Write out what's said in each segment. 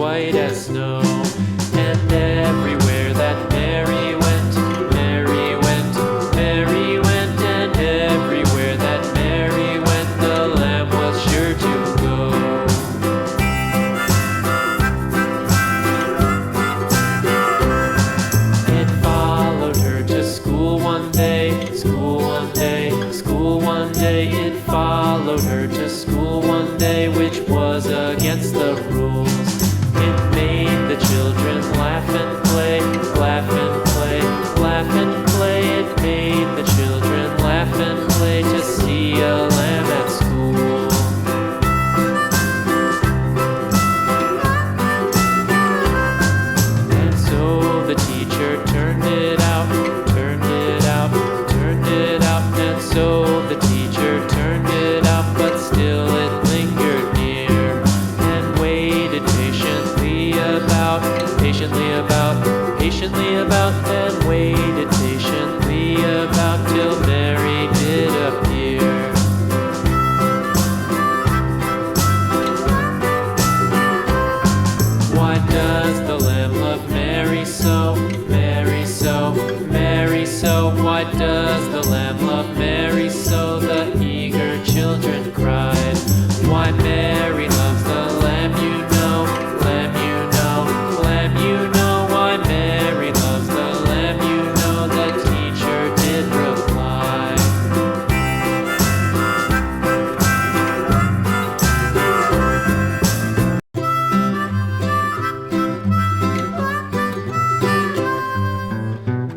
white as snow. And everywhere that Mary went, Mary went, Mary went, and everywhere that Mary went, the lamb was sure to go. It followed her to school one day, school one day, school one day. It followed her to school one day, which was against the rules. It made the children laugh and play, laugh and play, laugh and play. It made the children laugh and play to see a lamb at school. And so the teacher turned it out, turned it out, turned it out. And so the teacher turned it out, but still it lingered near and waited patiently about, patiently about, and waited patiently about till Mary did appear. Why does the lamb love Mary so, Mary so, Mary so? Why does the lamb love Mary so? The eager children cried. Why Mary loves the lamb, you know, lamb, you know, lamb, you know. Why Mary loves the lamb, you know, the teacher did reply.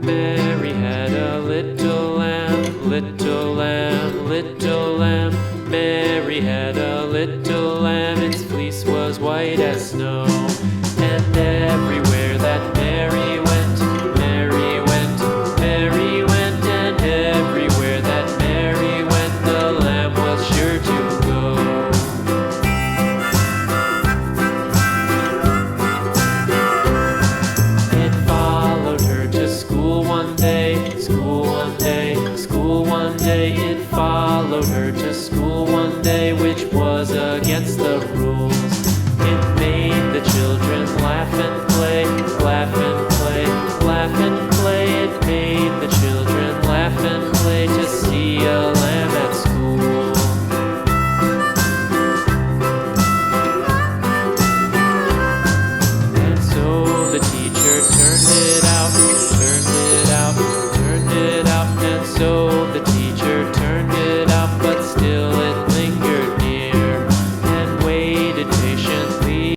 Mary had a little lamb, little lamb, little lamb. Mary had a little lamb, its fleece was white as snow. And everywhere that Mary went, Mary went, Mary went, and everywhere that Mary went, the lamb was sure to go. It followed her to school one day, school one day, school one day. It followed her to school one day, which was against the rules. It made the children laugh and play, laugh and play, laugh and play. It made the children laugh and play to see a lamb at school. And so the teacher turned it out, turned